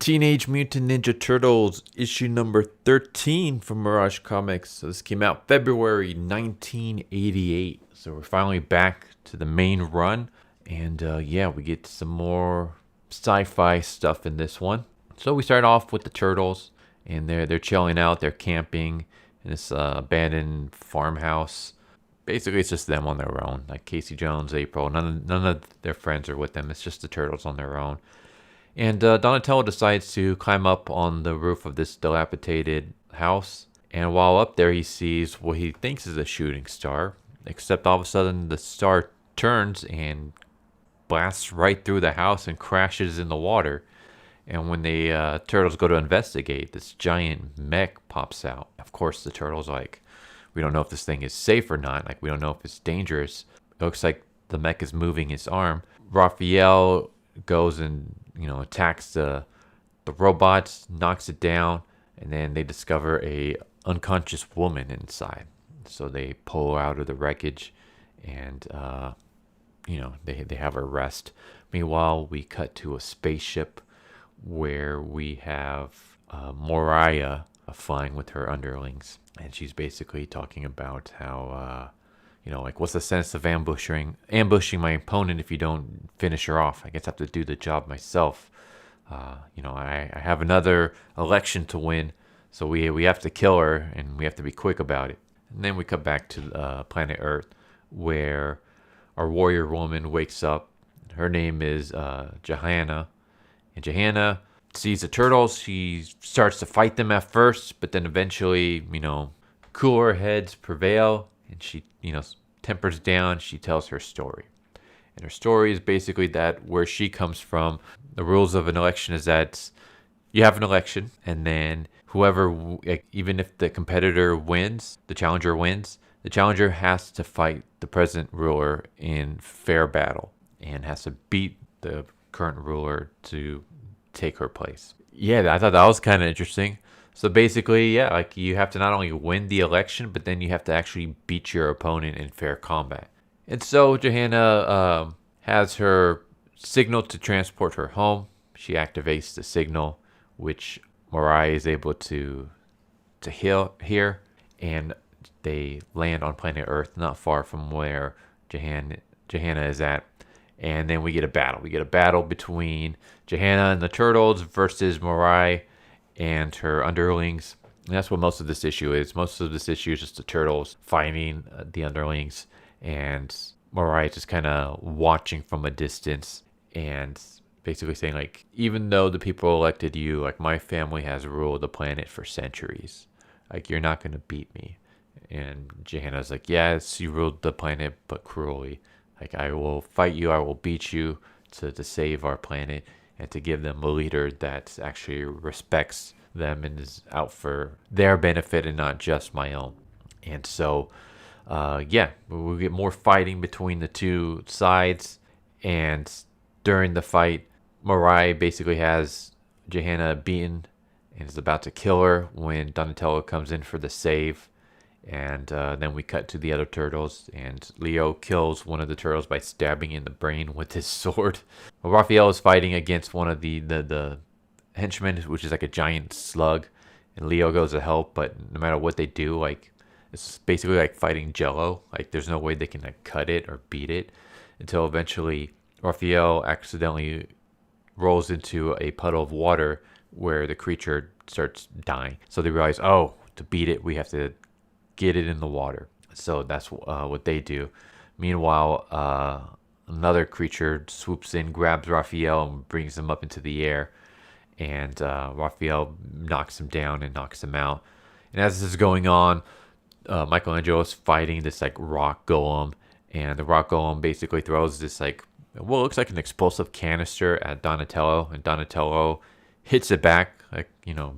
Teenage Mutant Ninja Turtles issue number 13 from Mirage Comics. So this came out February 1988. So we're finally back to the main run. And we get some more sci-fi stuff in this one. So we start off with the Turtles. And they're chilling out. They're camping in this abandoned farmhouse. Basically, it's just them on their own. Like Casey Jones, April. None of their friends are with them. It's just the Turtles on their own. And Donatello decides to climb up on the roof of this dilapidated house. And while up there, he sees what he thinks is a shooting star. Except all of a sudden, the star turns and blasts right through the house and crashes in the water. And when the turtles go to investigate, this giant mech pops out. Of course, the turtles are like, we don't know if this thing is safe or not. Like, we don't know if it's dangerous. It looks like the mech is moving his arm. Raphael goes and attacks the robots, knocks it down, and then they discover a unconscious woman inside. So they pull her out of the wreckage, and they have her rest. Meanwhile, we cut to a spaceship where we have Moriah flying with her underlings, and she's basically talking about how what's the sense of ambushing my opponent if you don't finish her off? I guess I have to do the job myself. I have another election to win, so we have to kill her, and we have to be quick about it. And then we come back to planet Earth, where our warrior woman wakes up. Her name is Johanna, and Johanna sees the turtles. She starts to fight them at first, but then eventually, cooler heads prevail, and she, tempers down. She tells her story. And her story is basically that where she comes from, the rules of an election is that you have an election, and then whoever, even if the competitor wins, the challenger wins, the challenger has to fight the present ruler in fair battle and has to beat the current ruler to take her place. Yeah, I thought that was kind of interesting. So basically, you have to not only win the election, but then you have to actually beat your opponent in fair combat. And so Johanna has her signal to transport her home. She activates the signal, which Moriah is able to hear, and they land on planet Earth, not far from where Johanna is at. And then we get a battle. We get a battle between Johanna and the Turtles versus Moriah and her underlings. And that's what most of this issue is. Most of this issue is just the Turtles fighting the underlings, and Moriah just kind of watching from a distance and basically saying, like, even though the people elected you, like, my family has ruled the planet for centuries. Like, you're not going to beat me. And Johanna's like, yes, you ruled the planet, but cruelly. Like, I will fight you, I will beat you to save our planet and to give them a leader that actually respects them and is out for their benefit and not just my own. And so, we'll get more fighting between the two sides. And during the fight, Moriah basically has Johanna beaten and is about to kill her when Donatello comes in for the save. And then we cut to the other turtles, and Leo kills one of the turtles by stabbing in the brain with his sword. Well, Raphael is fighting against one of the henchmen, which is like a giant slug, and Leo goes to help, but no matter what they do, like, it's basically like fighting Jello. Like, there's no way they can like cut it or beat it until eventually Raphael accidentally rolls into a puddle of water where the creature starts dying. So they realize, to beat it, we have to get it in the water. So that's what they do. Meanwhile, another creature swoops in, grabs Raphael, and brings him up into the air. And Raphael knocks him down and knocks him out. And as this is going on, Michelangelo is fighting this like rock golem. And the rock golem basically throws this like, what looks like an explosive canister at Donatello. And Donatello hits it back, like,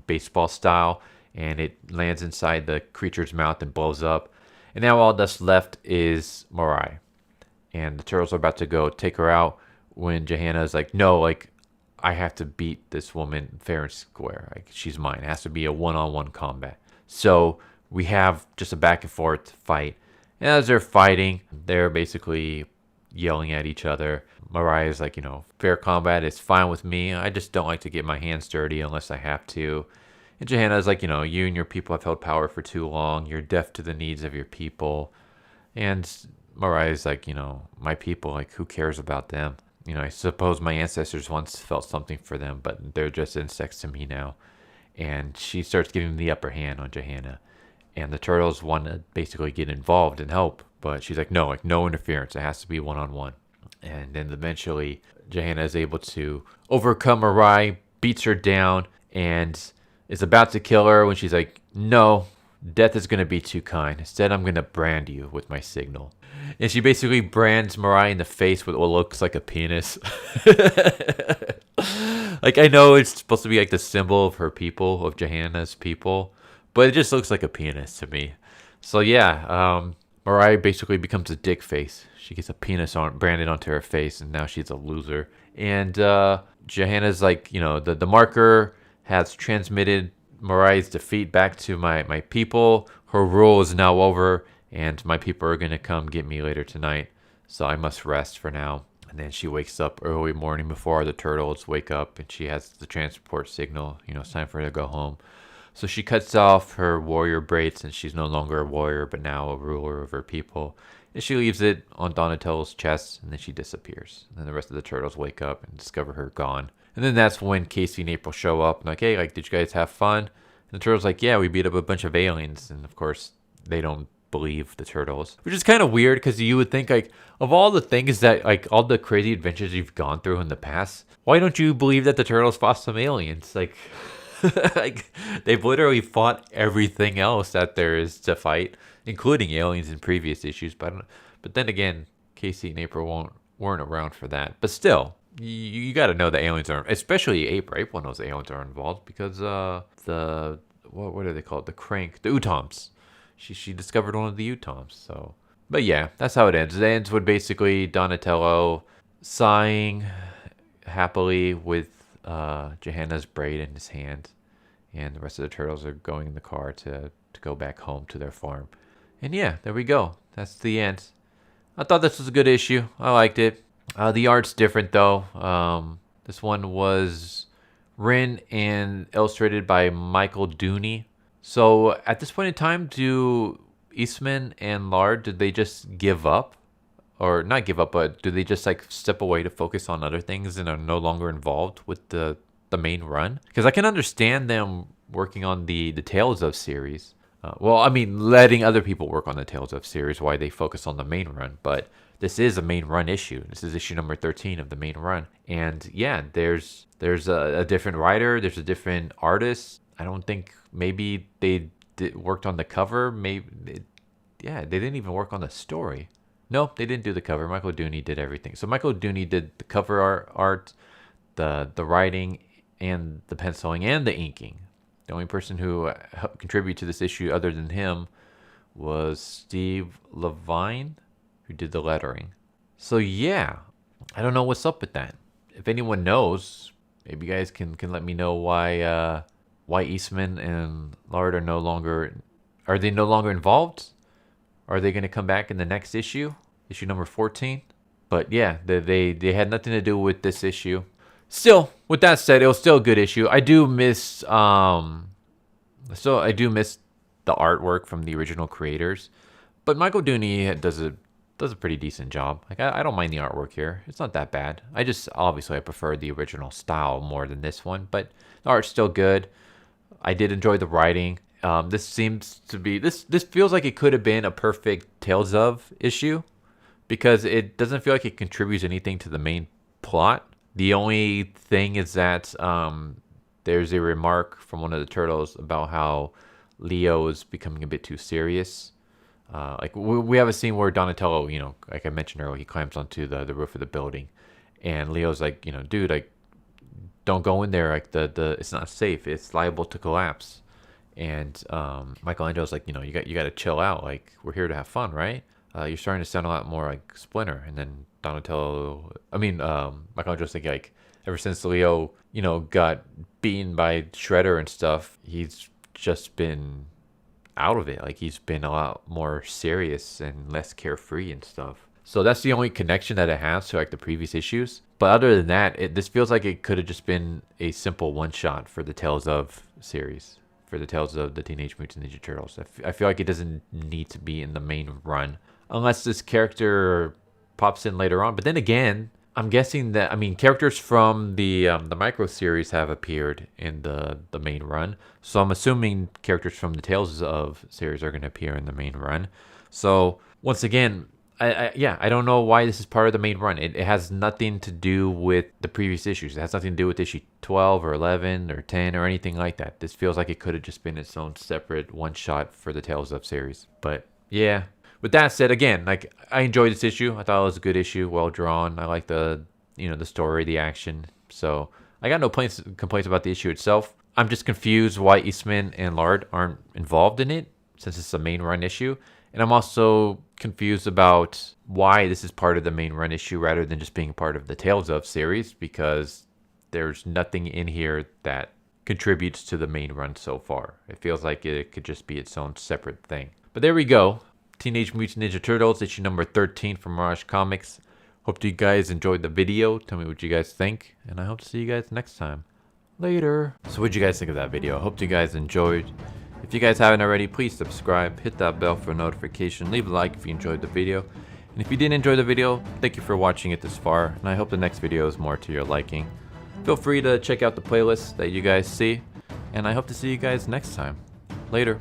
baseball style. And it lands inside the creature's mouth and blows up. And now all that's left is Moriah. And the turtles are about to go take her out when Johanna is like, no, like, I have to beat this woman fair and square. Like, she's mine. It has to be a one-on-one combat. So we have just a back and forth fight. And as they're fighting, they're basically yelling at each other. Mariah's like, fair combat is fine with me. I just don't like to get my hands dirty unless I have to. And Johanna's like, you and your people have held power for too long. You're deaf to the needs of your people. And Mariah's like, my people, like, who cares about them? I suppose my ancestors once felt something for them, but they're just insects to me now. And she starts giving the upper hand on Johanna. And the turtles want to basically get involved and help, but she's like, no, no interference. It has to be one-on-one. And then eventually, Johanna is able to overcome Mariah, beats her down, and is about to kill her when she's like, no, death is going to be too kind. Instead, I'm going to brand you with my signal. And she basically brands Mariah in the face with what looks like a penis. Like, I know it's supposed to be like the symbol of her people, of Johanna's people, but it just looks like a penis to me. So yeah, Mariah basically becomes a dick face. She gets a penis branded onto her face, and now she's a loser. And Johanna's like, the marker has transmitted Mariah's defeat back to my people. Her rule is now over, and my people are going to come get me later tonight. So I must rest for now. And then she wakes up early morning before the turtles wake up, and she has the transport signal. It's time for her to go home. So she cuts off her warrior braids, and she's no longer a warrior, but now a ruler of her people. And she leaves it on Donatello's chest, and then she disappears. And then the rest of the turtles wake up and discover her gone. And then that's when Casey and April show up, and like, hey, like, did you guys have fun? And the turtles like, yeah, we beat up a bunch of aliens. And of course, they don't believe the turtles, which is kind of weird, because you would think, like, of all the things that, like, all the crazy adventures you've gone through in the past, why don't you believe that the turtles fought some aliens? Like, like, they've literally fought everything else that there is to fight, including aliens in previous issues. But then again, Casey and April weren't around for that. But still, you got to know the aliens are, especially April. April knows the aliens are involved because the what do they call it? The Utoms. She discovered one of the Utoms. So, but yeah, that's how it ends. It ends with basically Donatello sighing happily with Johanna's braid in his hand, and the rest of the turtles are going in the car to go back home to their farm. And yeah, there we go. That's the end. I thought this was a good issue. I liked it. The art's different though. This one was written and illustrated by Michael Dooney. So at this point in time, do Eastman and Laird, did they just give up? Or not give up, but do they just like step away to focus on other things and are no longer involved with the main run? Because I can understand them working on the Tales of series. Letting other people work on the Tales of series while they focus on the main run. But this is a main run issue. This is issue number 13 of the main run. And yeah, there's a different writer. There's a different artist. I don't think maybe they worked on the cover. They didn't even work on the story. No, they didn't do the cover. Michael Dooney did everything. So Michael Dooney did the cover art, the writing, and the penciling, and the inking. The only person who helped contribute to this issue other than him was Steve Levine, who did the lettering. So yeah, I don't know what's up with that. If anyone knows, maybe you guys can let me know why Eastman and Laird are no longer involved? Are they going to come back in the next issue number 14? But yeah, they had nothing to do with this issue. Still, with that said, it was still a good issue. I do miss the artwork from the original creators, but Michael Dooney does a pretty decent job. Like, I don't mind the artwork here. It's not that bad. I prefer the original style more than this one, but the art's still good. I did enjoy the writing. This seems to be this feels like it could have been a perfect Tales of issue, because it doesn't feel like it contributes anything to the main plot. The only thing is that there's a remark from one of the turtles about how Leo is becoming a bit too serious. Like, we have a scene where Donatello, like I mentioned earlier, he climbs onto the roof of the building, and Leo's like, dude, like, don't go in there. Like, the it's not safe. It's liable to collapse. And Michelangelo's like, you got to chill out. Like, we're here to have fun, right? You're starting to sound a lot more like Splinter. And then Michelangelo's thinking, like, ever since Leo, got beaten by Shredder and stuff, he's just been out of it. Like, he's been a lot more serious and less carefree and stuff. So that's the only connection that it has to like the previous issues. But other than that, this feels like it could have just been a simple one-shot for the Tales of series, for the Tales of the Teenage Mutant Ninja Turtles. I feel like it doesn't need to be in the main run unless this character pops in later on. But then again, I'm guessing that, I mean, characters from the micro series have appeared in the main run, so I'm assuming characters from the Tales of series are going to appear in the main run. So once again, I don't know why this is part of the main run. It has nothing to do with the previous issues. It has nothing to do with issue 12 or 11 or 10 or anything like that. This feels like it could have just been its own separate one shot for the Tales of series. But yeah. With that said, again, like, I enjoyed this issue. I thought it was a good issue, well drawn. I like the story, the action. So I got no complaints about the issue itself. I'm just confused why Eastman and Laird aren't involved in it, since it's a main run issue. And I'm also confused about why this is part of the main run issue rather than just being part of the Tales of series, because there's nothing in here that contributes to the main run so far. It feels like it could just be its own separate thing. But there we go. Teenage Mutant Ninja Turtles, issue number 13 from Mirage Comics. Hope you guys enjoyed the video. Tell me what you guys think, and I hope to see you guys next time. Later. So what did you guys think of that video? I hope you guys enjoyed. If you guys haven't already, please subscribe, hit that bell for a notification, leave a like if you enjoyed the video. And if you didn't enjoy the video, thank you for watching it this far, and I hope the next video is more to your liking. Feel free to check out the playlist that you guys see, and I hope to see you guys next time. Later.